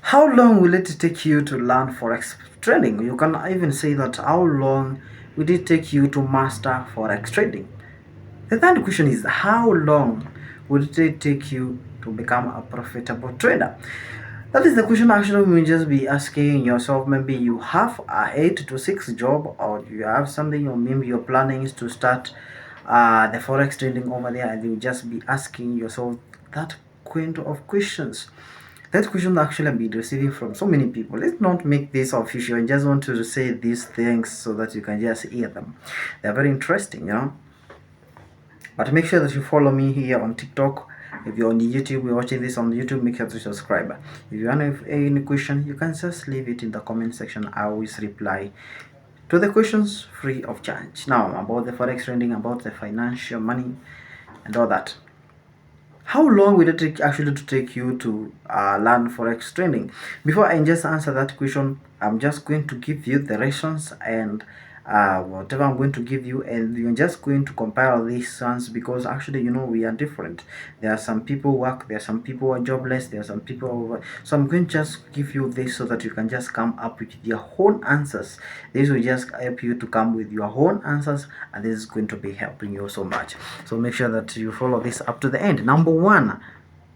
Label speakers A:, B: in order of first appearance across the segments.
A: How long will it take you to learn Forex trading? You can even say that how long will it take you to master Forex trading? The third question is how long would it take you to become a profitable trader? That is the question actually you will just be asking yourself. Maybe you have a 8 to 6 job, or you have something, or maybe your planning is to start the Forex trading over there, and you just be asking yourself that kind of questions. That question actually I've been receiving from so many people. Let's not make this official. I just want to say these things so that you can just hear them. They're very interesting. But make sure that you follow me here on TikTok. If you're on YouTube, you're watching this on YouTube, make sure to subscribe. If you have any question, you can just leave it in the comment section. I always reply to the questions free of charge. Now, about the Forex trading, about the financial money, and all that. How long will it take you to learn Forex trading? Before I just answer that question, I'm just going to give you the reasons and whatever I'm going to give you, and you're just going to compile these ones, because actually we are different. There are some people work, there are some people are jobless, there are some people over. So I'm going to just give you this so that you can just come up with your own answers. This will just help you to come with your own answers, and this is going to be helping you so much. So make sure that you follow this up to the end. Number one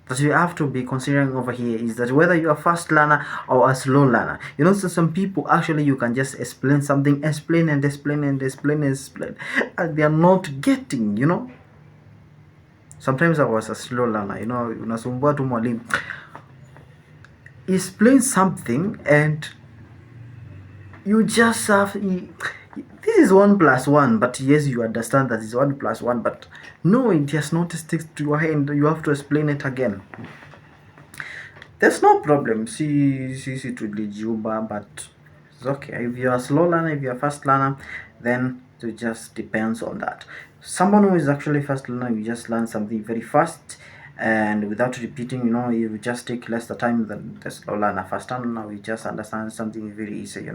A: that you have to be considering over here is that whether you're a fast learner or a slow learner. So some people actually you can just explain something, explain and explain and explain and explain, and they are not getting. Sometimes I was a slow learner, unasumbua tu mwalimu explain something and you just have this is 1+1, but yes, you understand that it's 1+1, but no, it does not stick to your hand. You have to explain it again. There's no problem. See tulijiuba, but it's okay. If you're a slow learner, if you're a fast learner, then it just depends on that. Someone who is actually fast learner, you just learn something very fast and without repeating, you just take less the time than the slow learner. Fast learner, you just understand something very easy.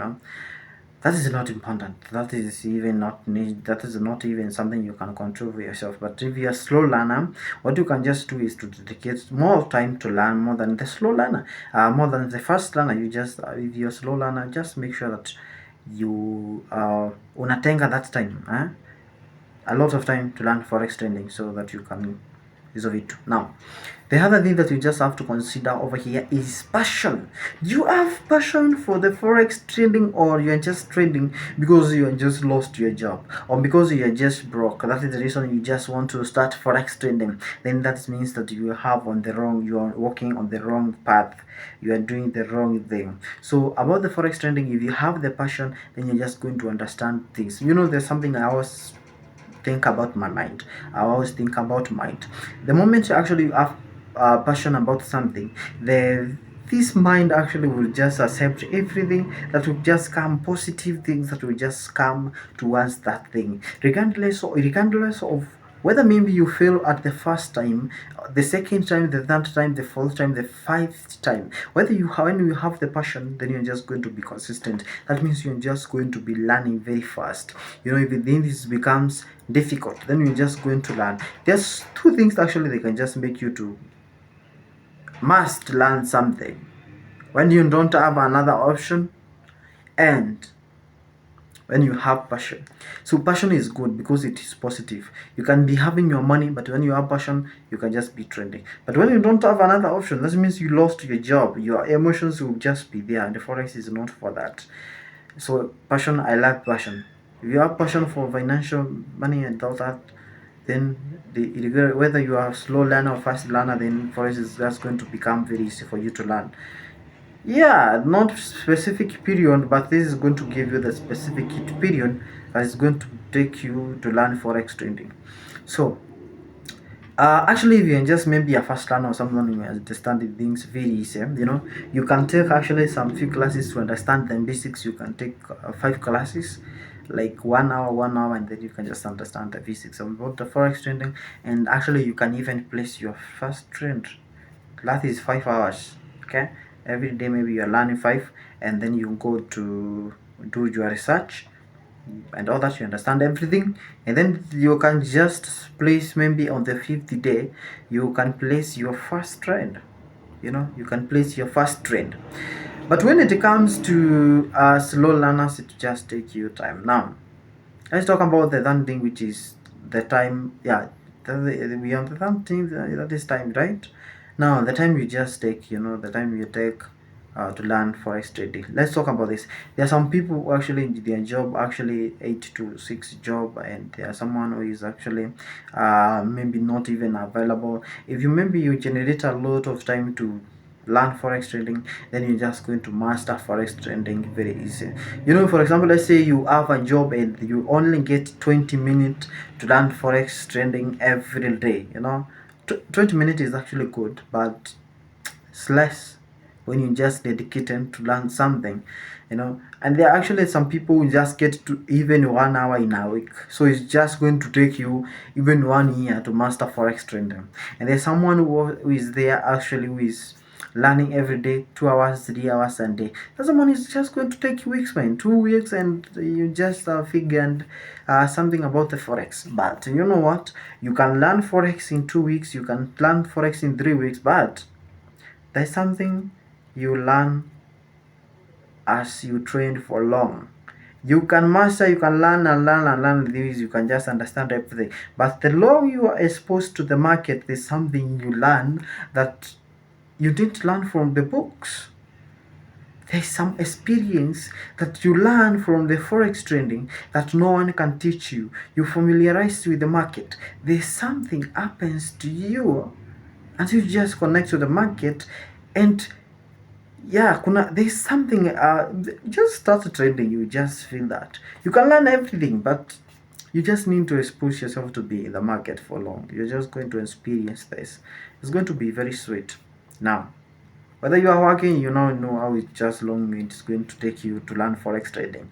A: That is not important. That is not even something you can control for yourself. But if you're a slow learner, what you can just do is to dedicate more time to learn more than the slow learner, more than the fast learner. If you're a slow learner, just make sure that you unatenga that time, a lot of time to learn Forex trading so that you can use of it. Now, the other thing that you just have to consider over here is passion. You have passion for the Forex trading, or you're just trading because you just lost your job, or because you're just broke. That is the reason you just want to start Forex trading. Then that means that you are walking on the wrong path. You are doing the wrong thing. So about the Forex trading, if you have the passion, then you're just going to understand things. There's something I always think about my mind. I always think about mind. The moment you actually have passion about something, this mind actually will just accept everything that will just come, positive things that will just come towards that thing, regardless of whether maybe you fail at the first time, the second time, the third time, the fourth time, the fifth time. When you have the passion, then you're just going to be consistent. That means you're just going to be learning very fast. If this becomes difficult, then you're just going to learn. There's two things actually they can just make you to must learn something when you don't have another option, and when you have passion. So passion is good because it is positive. You can be having your money, but when you have passion, you can just be trending. But when you don't have another option, that means you lost your job. Your emotions will just be there, and the Forex is not for that. So passion, I like passion. If you have passion for financial money and all that, then whether you are slow learner or fast learner, then Forex is just going to become very easy for you to learn. Yeah, not specific period, but this is going to give you the specific period that is going to take you to learn Forex trading. So actually, if you're just maybe a fast learner or someone who understand things very easy, you can take actually some few classes to understand the basics. You can take 5 classes, like 1 hour, and then you can just understand the basics about the Forex trading. And actually, you can even place your first trade. Class is 5 hours. Okay, every day maybe you're learning 5, and then you go to do your research and all that, you understand everything, and then you can just place maybe on the 5th day you can place your first trade. You can place your first trade. But when it comes to slow learners, it just take you time. Now let's talk about the third thing, which is the time. Yeah, we have the third thing, that is time, right? Now the time you just take, the time you take to learn forex trading. Let's talk about this. There are some people who actually their job actually 8 to 6 job, and there are someone who is actually maybe not even available. If you maybe you generate a lot of time to learn forex trading, then you're just going to master forex trading very easy. For example, let's say you have a job and you only get 20 minutes to learn forex trading every day. 20 minutes is actually good, but it's less when you just dedicated to learn something. And there are actually some people who just get to even 1 hour in a week, so it's just going to take you even 1 year to master forex trading. And there's someone who is there actually who is learning every day, 2 hours, 3 hours a day. That someone is just going to take weeks, man, 2 weeks, and you just figured something about the forex. But you know what, you can learn forex in 2 weeks, you can learn forex in 3 weeks, but there's something you learn as you train for long. You can master, you can learn and learn and learn these, you can just understand everything. But the more you are exposed to the market, there's something you learn that you didn't learn from the books. There's some experience that you learn from the forex trading that no one can teach you. You familiarize with the market. There's something happens to you and you just connect to the market, and yeah, there's something just start trading, you just feel that you can learn everything, but you just need to expose yourself to be in the market for long. You're just going to experience this. It's going to be very sweet. Now, whether you are working, you now know how it just long it's going to take you to learn forex trading.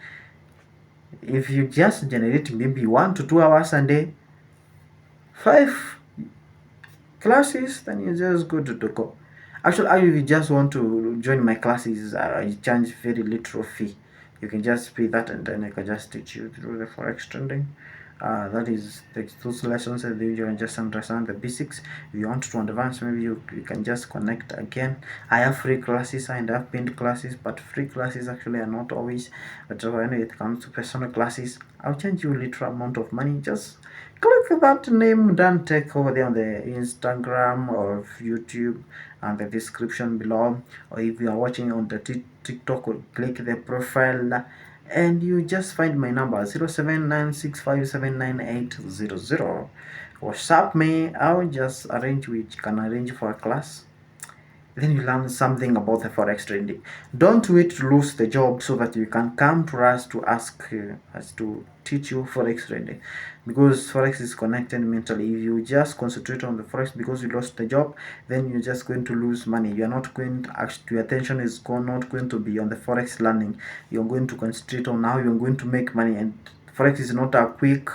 A: If you just generate maybe 1 to 2 hours a day, 5 classes, then you just go to go. Actually, if you just want to join my classes, I charge very little fee. You can just pay that, and then I can just teach you through the forex trading. That is those lessons that you can just understand the basics. If you want to advance, maybe you can just connect again. I have free classes and I have paid classes, but free classes actually are not always. But when it comes to personal classes, I'll charge you a little amount of money. Just click that name, then take over there on the Instagram or YouTube and the description below. Or if you are watching on the TikTok, click the profile and you just find my number 0796579800. WhatsApp me. I'll just arrange which can arrange for a class, then you learn something about the forex trading. Don't wait to lose the job so that you can come to us to ask us to teach you forex trading, because forex is connected mentally. If you just concentrate on the forex because you lost the job, then you're just going to lose money. You're not going to actually, your attention is not going to be on the forex learning. You're going to concentrate on how you're going to make money, and forex is not a quick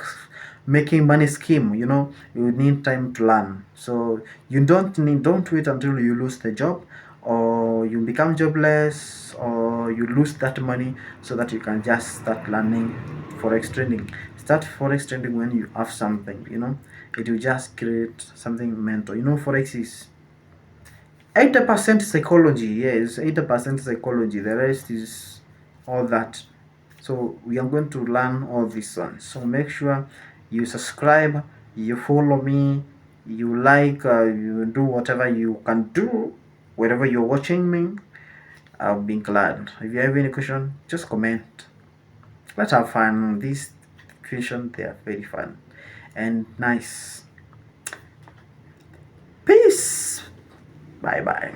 A: making money scheme. You need time to learn. So you don't wait until you lose the job or you become jobless or you lose that money so that you can just start learning forex trading. Start forex trading when you have something. It will just create something mental. Forex is 80% psychology. Yes, 80% psychology, the rest is all that. So we are going to learn all this one. So make sure you subscribe, you follow me, you like, you do whatever you can do wherever you're watching me. I'll be glad. If you have any question, just comment. Let's have fun. These questions, they are very fun and nice. Peace. Bye bye.